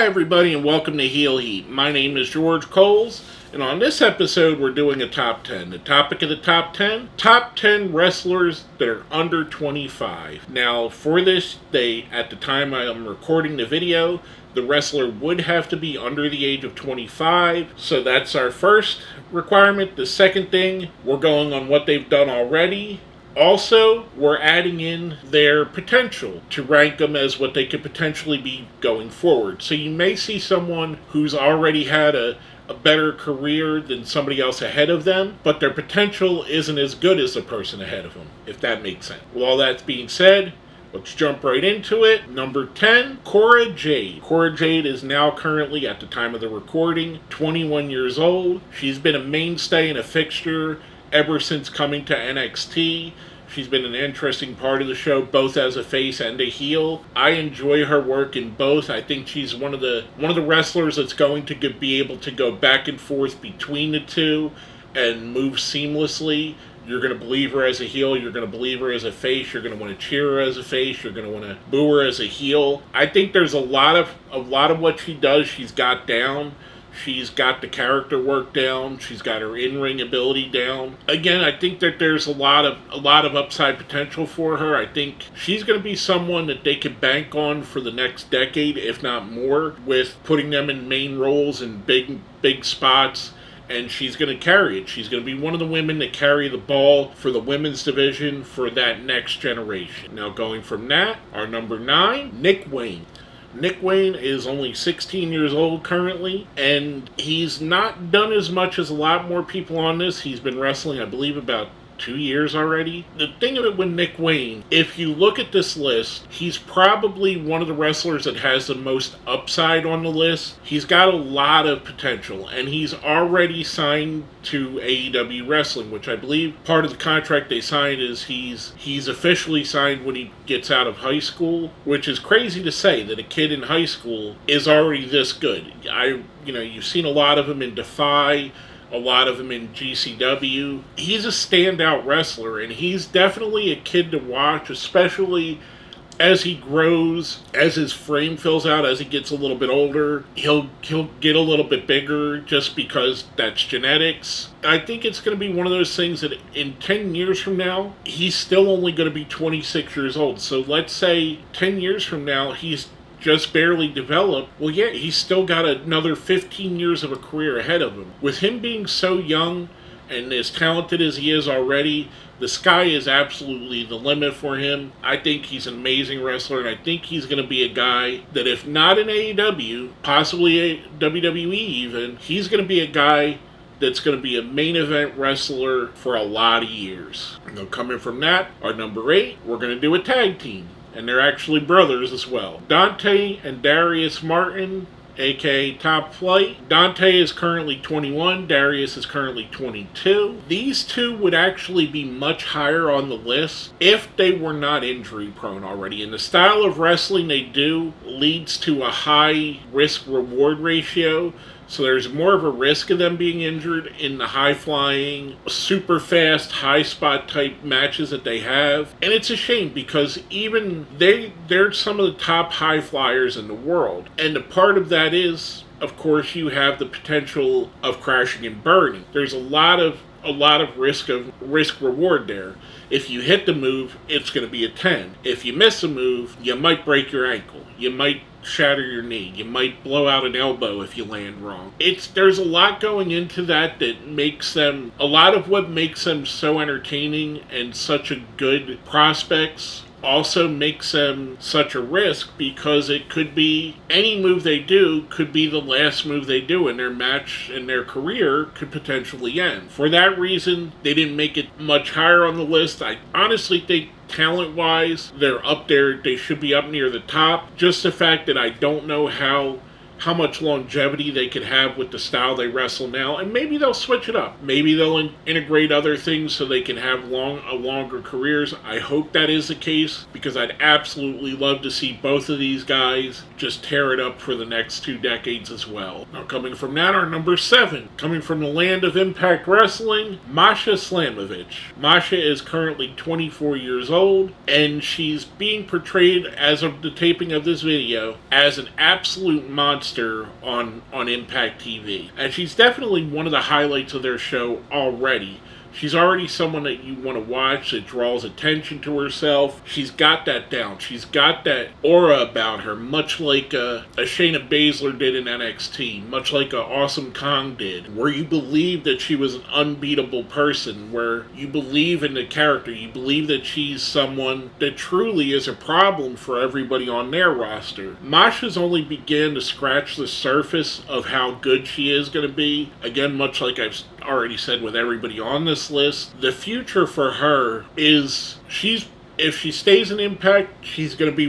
Hi everybody and welcome to Heel Heat. My name is George Coles, and on this episode we're doing a top 10. The topic of the top 10 wrestlers that are under 25. Now for this, at the time I am recording the video, the wrestler would have to be under the age of 25, so that's our first requirement. The second thing, we're going on what they've done already. Also, we're adding in their potential to rank them as what they could potentially be going forward. So you may see someone who's already had a better career than somebody else ahead of them, but their potential isn't as good as the person ahead of them, if that makes sense. With all that being said, let's jump right into it. Number 10, Cora Jade. Cora Jade is now currently, at the time of the recording, 21 years old. She's been a mainstay and a fixture ever since coming to NXT. She's been an interesting part of the show, both as a face and a heel. I enjoy her work in both. I think she's one of the wrestlers that's going to be able to go back and forth between the two and move seamlessly. You're going to believe her as a heel, you're going to believe her as a face, you're going to want to cheer her as a face, you're going to want to boo her as a heel. I think there's a lot of what she does she's got down. She's got the character work down. She's got her in-ring ability down. Again, I think that there's a lot of upside potential for her. I think she's going to be someone that they could bank on for the next decade, if not more, with putting them in main roles in big spots. And she's going to carry it. She's going to be one of the women that carry the ball for the women's division for that next generation. Now, going from that, our number 9, Nick Wayne. Nick Wayne is only 16 years old currently, and he's not done as much as a lot more people on this. He's been wrestling, I believe, about 2 years already. The thing of it with Nick Wayne, if you look at this list, he's probably one of the wrestlers that has the most upside on the list. He's got a lot of potential, and he's already signed to AEW Wrestling, which I believe part of the contract they signed is he's officially signed when he gets out of high school, which is crazy to say that a kid in high school is already this good. You've seen a lot of him in Defy, a lot of them in GCW. He's a standout wrestler, and he's definitely a kid to watch, especially as he grows, as his frame fills out, as he gets a little bit older. He'll get a little bit bigger just because that's genetics. I think it's going to be one of those things that in 10 years from now, he's still only going to be 26 years old. So let's say 10 years from now, he's just barely developed. Well, yeah, he's still got another 15 years of a career ahead of him. With him being so young and as talented as he is already, the sky is absolutely the limit for him. I think he's an amazing wrestler, and I think he's going to be a guy that, if not in AEW, possibly a WWE even, he's going to be a guy that's going to be a main event wrestler for a lot of years. Now, coming from that, our number 8, we're going to do a tag team. And they're actually brothers as well. Dante and Darius Martin, aka Top Flight. Dante is currently 21, Darius is currently 22. These two would actually be much higher on the list if they were not injury prone already. And the style of wrestling they do leads to a high risk-reward ratio. So there's more of a risk of them being injured in the high-flying, super fast, high-spot type matches that they have. And it's a shame because even they're some of the top high flyers in the world. And a part of that is, of course, you have the potential of crashing and burning. There's a lot of risk reward there. If you hit the move, it's going to be a 10. If you miss a move, you might break your ankle. You might shatter your knee. You might blow out an elbow if you land wrong. There's a lot going into that makes them, a lot of what makes them so entertaining and such a good prospects also makes them such a risk, because it could be any move they do could be the last move they do in their match, and their career could potentially end. For that reason, they didn't make it much higher on the list. I honestly think talent-wise, they're up there. They should be up near the top. Just the fact that I don't know how much longevity they could have with the style they wrestle now, and maybe they'll switch it up. Maybe they'll integrate other things so they can have longer careers. I hope that is the case, because I'd absolutely love to see both of these guys just tear it up for the next 2 decades as well. Now, coming from that, our number 7, coming from the land of Impact Wrestling, Masha Slamovic. Masha is currently 24 years old, and she's being portrayed, as of the taping of this video, as an absolute monster roster on Impact TV. And she's definitely one of the highlights of their show already. She's already someone that you want to watch, that draws attention to herself. She's got that down. She's got that aura about her, much like a Shayna Baszler did in NXT, much like a Awesome Kong did, where you believe that she was an unbeatable person, where you believe in the character, you believe that she's someone that truly is a problem for everybody on their roster. Masha's only began to scratch the surface of how good she is going to be. Again, much like I've already said with everybody on this list, the future for her is if she stays in Impact, she's going to be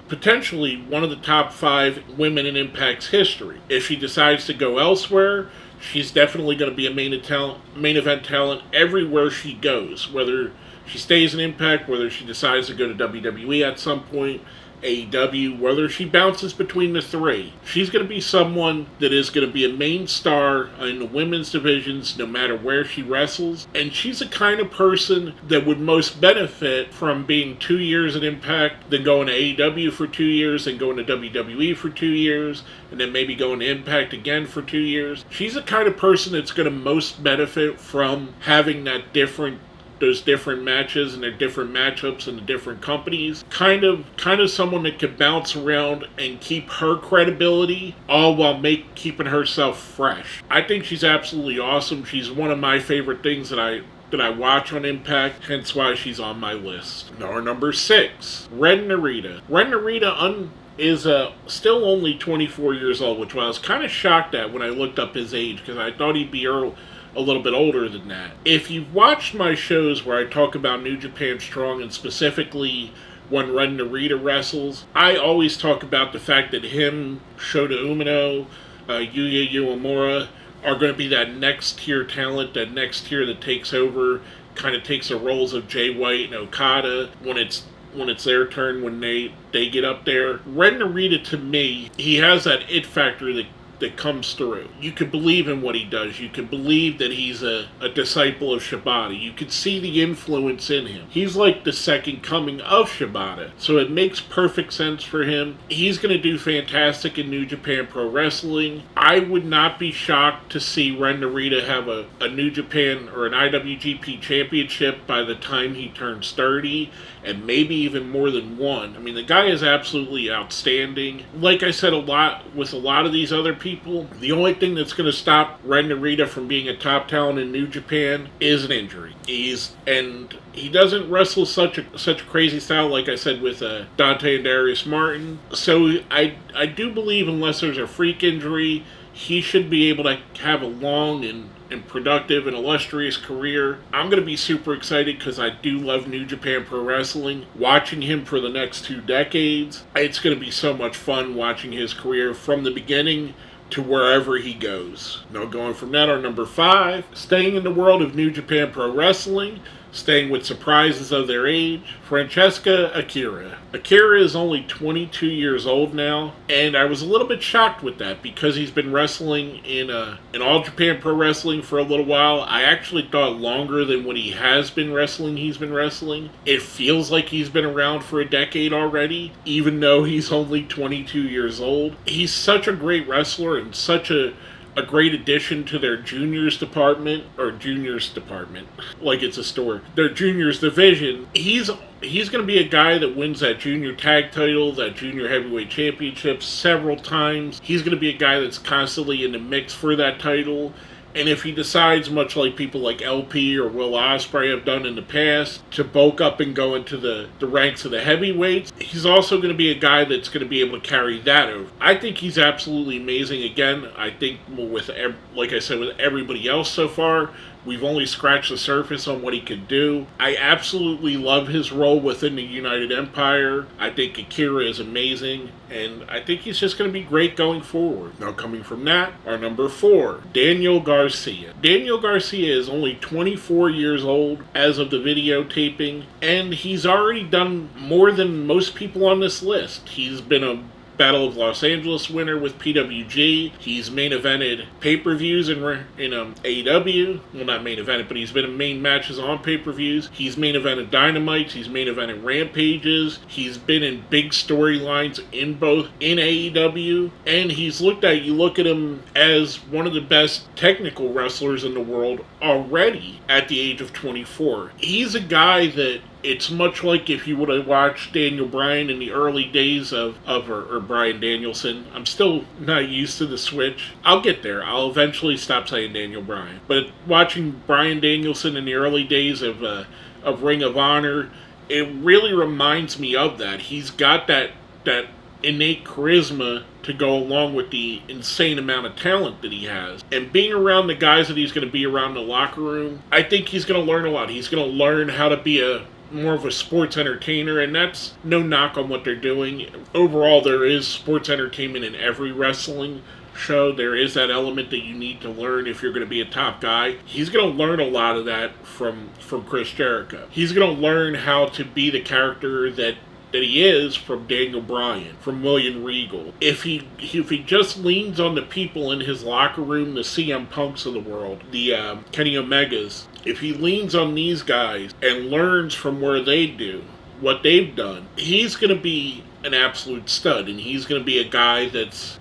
potentially one of the top 5 women in Impact's history. If she decides to go elsewhere, she's definitely going to be a main event talent everywhere she goes, whether she stays in Impact, whether she decides to go to WWE at some point, AEW, whether she bounces between the 3. She's going to be someone that is going to be a main star in the women's divisions no matter where she wrestles. And she's the kind of person that would most benefit from being 2 years at Impact, then going to AEW for 2 years, and going to WWE for 2 years, and then maybe going to Impact again for 2 years. She's the kind of person that's going to most benefit from having those different matches and their different matchups and the different companies. Kind of someone that could bounce around and keep her credibility, all while keeping herself fresh. I think she's absolutely awesome. She's one of my favorite things that I watch on Impact, hence why she's on my list. Our number 6, Ren Narita. Ren Narita is still only 24 years old, which I was kind of shocked at when I looked up his age, because I thought he'd be a little bit older than that. If you've watched my shows where I talk about New Japan Strong, and specifically when Ren Narita wrestles, I always talk about the fact that him, Shota Umino, Yuya Uemura are going to be that next tier talent, that next tier that takes over, kind of takes the roles of Jay White and Okada when it's their turn, when they get up there. Ren Narita, to me, he has that it factor that comes through. You could believe in what he does. You could believe that he's a disciple of Shibata. You could see the influence in him. He's like the second coming of Shibata. So it makes perfect sense for him. He's going to do fantastic in New Japan Pro Wrestling. I would not be shocked to see Ren Narita have a New Japan or an IWGP championship by the time he turns 30, and maybe even more than one. I mean, the guy is absolutely outstanding. Like I said, with a lot of these other people, the only thing that's going to stop Ren Narita from being a top talent in New Japan is an injury. He doesn't wrestle such a crazy style, like I said, with Dante and Darius Martin. So I do believe, unless there's a freak injury, he should be able to have a long and productive and illustrious career. I'm going to be super excited because I do love New Japan Pro Wrestling. Watching him for the next 2 decades, it's going to be so much fun watching his career from the beginning to wherever he goes. Now, going from that, our number 5, staying in the world of New Japan Pro Wrestling, staying with surprises of their age, Francesca Akira. Akira is only 22 years old now, and I was a little bit shocked with that because he's been wrestling in All Japan Pro Wrestling for a little while. I actually thought longer than what he has been wrestling, he's been wrestling. It feels like he's been around for a decade already, even though he's only 22 years old. He's such a great wrestler and such a great addition to their juniors department, like it's a store, their juniors division. He's going to be a guy that wins that junior tag title, that junior heavyweight championship several times. He's going to be a guy that's constantly in the mix for that title. And if he decides, much like people like LP or Will Ospreay have done in the past, to bulk up and go into the ranks of the heavyweights, he's also going to be a guy that's going to be able to carry that over. I think he's absolutely amazing. Again, I think like I said, with everybody else so far, we've only scratched the surface on what he could do. I absolutely love his role within the United Empire. I think Akira is amazing, and I think he's just going to be great going forward. Now, coming from that, our number 4, Daniel Garcia. Daniel Garcia is only 24 years old as of the videotaping, and he's already done more than most people on this list. He's been a Battle of Los Angeles winner with PWG. He's main evented pay-per-views in AEW. Well, not main evented, but he's been in main matches on pay-per-views. He's main evented Dynamites. He's main evented Rampages. He's been in big storylines in AEW. And he's looked at, you look at him as one of the best technical wrestlers in the world already at the age of 24. He's a guy that it's much like if you would have watched Daniel Bryan in the early days or Bryan Danielson. I'm still not used to the switch. I'll get there. I'll eventually stop saying Daniel Bryan. But watching Bryan Danielson in the early days of Ring of Honor, it really reminds me of that. He's got that innate charisma to go along with the insane amount of talent that he has. And being around the guys that he's going to be around in the locker room, I think he's going to learn a lot. He's going to learn how to be more of a sports entertainer, and that's no knock on what they're doing. Overall, there is sports entertainment in every wrestling show. There is that element that you need to learn if you're going to be a top guy. He's going to learn a lot of that from Chris Jericho. He's going to learn how to be the character that he is from Daniel Bryan, from William Regal. If he just leans on the people in his locker room, the CM Punks of the world, the Kenny Omegas, if he leans on these guys and learns from where they do, what they've done, he's going to be an absolute stud, and he's going to be a guy that's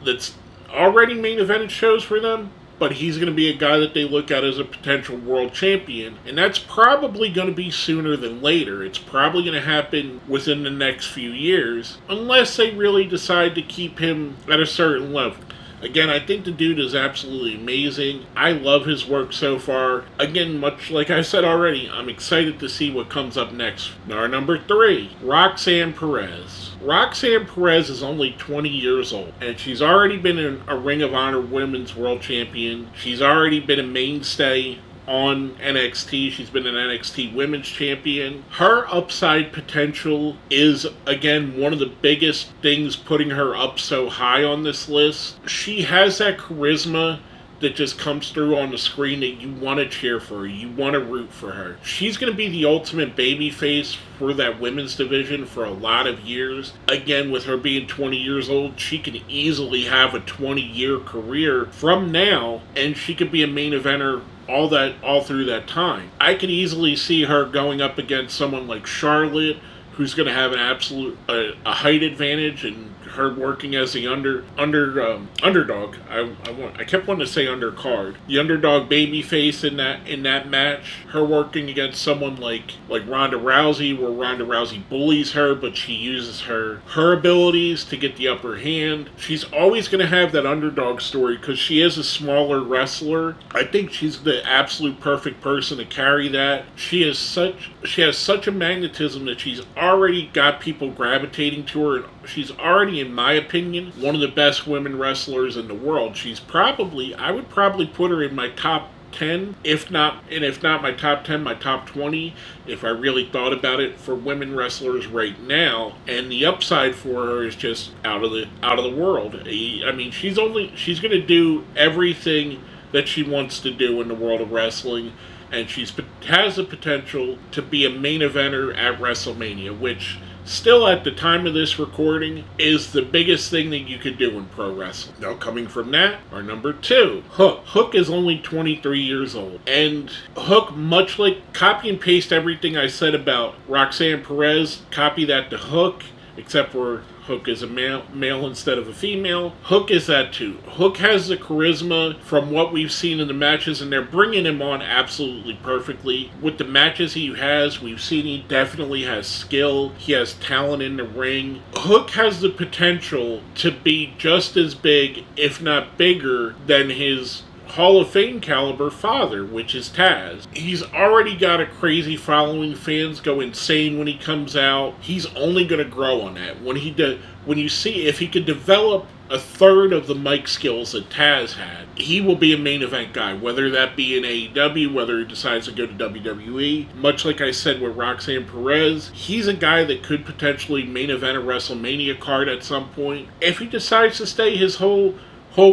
already main evented shows for them, but he's going to be a guy that they look at as a potential world champion, and that's probably going to be sooner than later. It's probably going to happen within the next few years, unless they really decide to keep him at a certain level. Again, I think the dude is absolutely amazing. I love his work so far. Again, much like I said already, I'm excited to see what comes up next. Our number 3, Roxanne Perez. Roxanne Perez is only 20 years old, and she's already been a Ring of Honor Women's World Champion. She's already been a mainstay on NXT. She's been an NXT Women's Champion. Her upside potential is, again, one of the biggest things putting her up so high on this list. She has that charisma that just comes through on the screen that you want to cheer for her. You want to root for her. She's going to be the ultimate babyface for that women's division for a lot of years. Again, with her being 20 years old, she can easily have a 20-year career from now, and she could be a main eventer all through that time. I could easily see her going up against someone like Charlotte, who's going to have an absolute a height advantage, and her working as the underdog. I kept wanting to say undercard. The underdog babyface in that match. Her working against someone like Ronda Rousey, where Ronda Rousey bullies her, but she uses her abilities to get the upper hand. She's always going to have that underdog story because she is a smaller wrestler. I think she's the absolute perfect person to carry that. She has such a magnetism that she's already got people gravitating to her, and she's already, in my opinion, one of the best women wrestlers in the world. I would probably put her in my top 10, if not my top 10, my top 20, if I really thought about it, for women wrestlers right now. And the upside for her is just out of the world. I mean, she's going to do everything that she wants to do in the world of wrestling, and she has the potential to be a main eventer at WrestleMania, which still at the time of this recording is the biggest thing that you could do in pro wrestling. Now, coming from that, our number 2, Hook. Hook is only 23 years old, and Hook, much like copy and paste everything I said about Roxanne Perez, copy that to Hook, except for Hook is a male instead of a female. Hook is that too. Hook has the charisma from what we've seen in the matches, and they're bringing him on absolutely perfectly. With the matches he has, we've seen he definitely has skill. He has talent in the ring. Hook has the potential to be just as big, if not bigger, than his Hall of Fame caliber father, which is Taz. He's already got a crazy following. Fans go insane when he comes out. He's only going to grow on that. When you see if he could develop a third of the mic skills that Taz had, he will be a main event guy, whether that be in AEW, whether he decides to go to WWE. Much like I said with Roxanne Perez, he's a guy that could potentially main event a WrestleMania card at some point. If he decides to stay his whole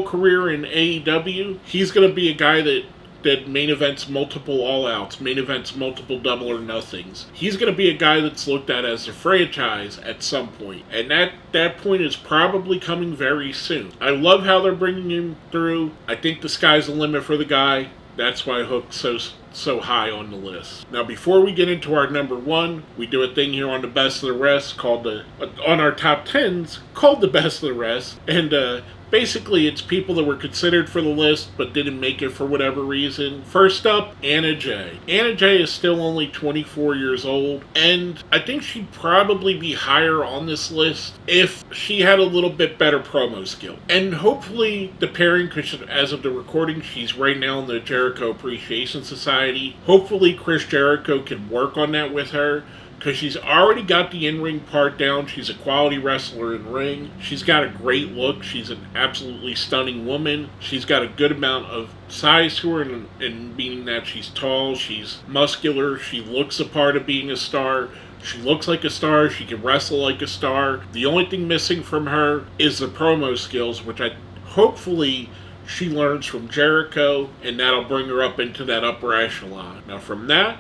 career in AEW, he's going to be a guy that that main events multiple all-outs, main events multiple double or nothings. He's going to be a guy that's looked at as a franchise at some point, and that point is probably coming very soon. I love how they're bringing him through. I think the sky's the limit for the guy. That's why Hook's so high on the list. Now, before we get into our number one, we do a thing here on the Best of the Rest called on our top 10s called the Best of the Rest, and basically it's people that were considered for the list but didn't make it for whatever reason. First up, Anna Jay. Anna Jay is still only 24 years old, and I think she'd probably be higher on this list if she had a little bit better promo skill. And hopefully the pairing, because as of the recording, she's right now in the Jericho Appreciation Society. Hopefully Chris Jericho can work on that with her, because she's already got the in-ring part down. She's a quality wrestler in ring. She's got a great look. She's an absolutely stunning woman. She's got a good amount of size to her, and meaning that she's tall, she's muscular, she looks a part of being a star. She looks like a star. She can wrestle like a star. The only thing missing from her is the promo skills, which hopefully she learns from Jericho, and that'll bring her up into that upper echelon. Now from that,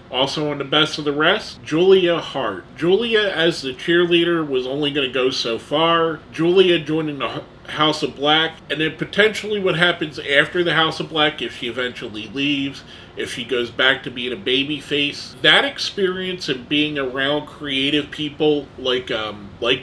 also on the Best of the Rest, Julia Hart. Julia, as the cheerleader, was only going to go so far. Julia joining the House of Black, and then potentially what happens after the House of Black, if she eventually leaves, if she goes back to being a babyface. That experience and being around creative people like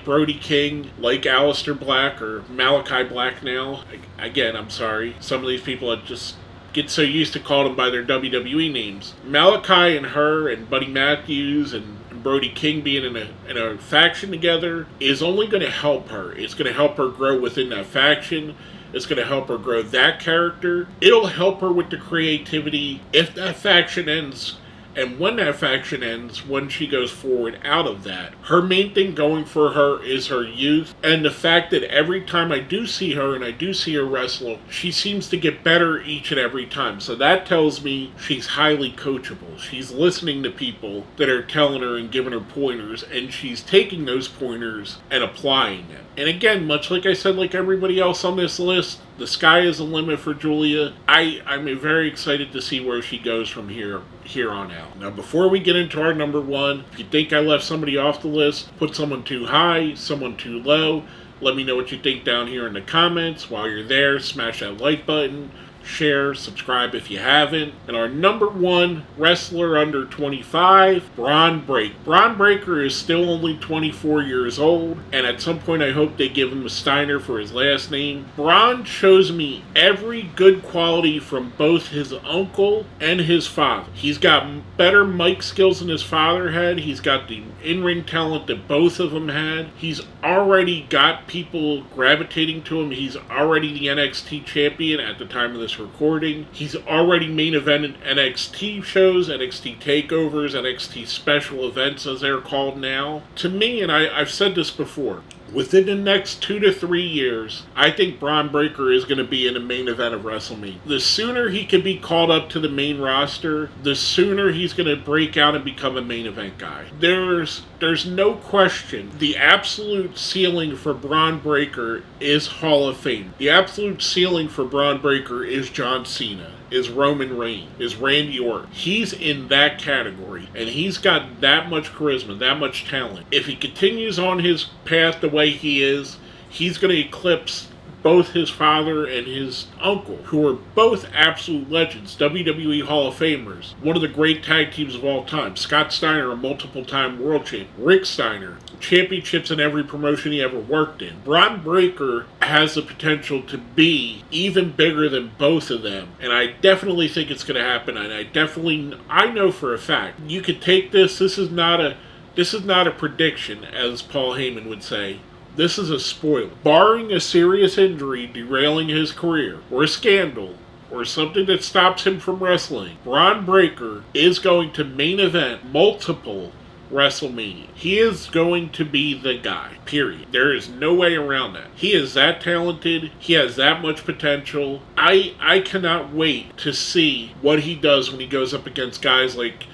Brody King, like Aleister Black, or Malachi Black now. Again, I'm sorry. Some of these people are just get so used to calling them by their WWE names. Malachi and her and Buddy Matthews and Brody King being in a faction together is only going to help her. It's going to help her grow within that faction. It's going to help her grow that character. It'll help her with the creativity if that faction ends. And when that faction ends, when she goes forward out of that, her main thing going for her is her youth, and the fact that every time I do see her, and I do see her wrestle, she seems to get better each and every time. So that tells me she's highly coachable. She's listening to people that are telling her and giving her pointers, and she's taking those pointers and applying them. And again, much like I said, like everybody else on this list, the sky is the limit for Julia. I'm very excited to see where she goes from here on out. Now, before we get into our number one, if you think I left somebody off the list, put someone too high, someone too low, let me know what you think down here in the comments. While you're there, smash that like button, share, subscribe if you haven't. And our number one wrestler under 25, Bronbreaker. Bronbreaker is still only 24 years old, and at some point I hope they give him a Steiner for his last name. Bron shows me every good quality from both his uncle and his father. He's got better mic skills than his father had. He's got the in-ring talent that both of them had. He's already got people gravitating to him. He's already the NXT champion at the time of this recording. He's already main evented NXT shows, NXT takeovers, NXT special events as they're called now. To me, and I've said this before, within the next 2 to 3 years, I think Bronbreaker is going to be in the main event of WrestleMania. The sooner he can be called up to the main roster, the sooner he's going to break out and become a main event guy. There's no question. The absolute ceiling for Bronbreaker is Hall of Fame. The absolute ceiling for Bronbreaker is John Cena, is Roman Reigns, is Randy Orton. He's in that category, and he's got that much charisma, that much talent. If he continues on his path the way he is, he's going to eclipse both his father and his uncle, who are both absolute legends, WWE Hall of Famers, one of the great tag teams of all time. Scott Steiner, a multiple-time world champion. Rick Steiner, championships in every promotion he ever worked in. Bronbreaker has the potential to be even bigger than both of them, and I definitely think it's going to happen, and I know for a fact, you could take this is not a prediction, as Paul Heyman would say. This is a spoiler. Barring a serious injury derailing his career, or a scandal, or something that stops him from wrestling, Bronbreaker is going to main event multiple WrestleMania. He is going to be the guy, period. There is no way around that. He is that talented. He has that much potential. I cannot wait to see what he does when he goes up against guys like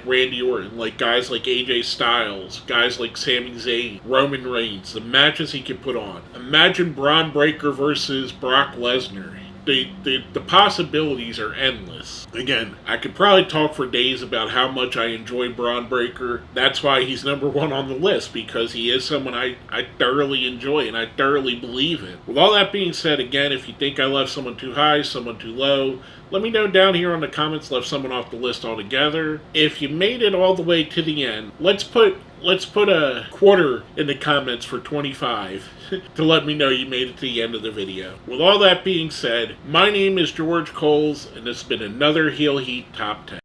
Randy Orton, like guys like AJ Styles, guys like Sami Zayn, Roman Reigns, the matches he can put on. Imagine Bronbreaker versus Brock Lesnar. the possibilities are endless. Again, I could probably talk for days about how much I enjoy Bronbreaker. That's why he's number one on the list, because he is someone I thoroughly enjoy and I thoroughly believe in. With all that being said, again, if you think I left someone too high, someone too low, let me know down here on the comments, left someone off the list altogether. If you made it all the way to the end, let's put a quarter in the comments for 25 to let me know you made it to the end of the video. With all that being said, my name is George Coles, and this has been another Heel Heat Top 10.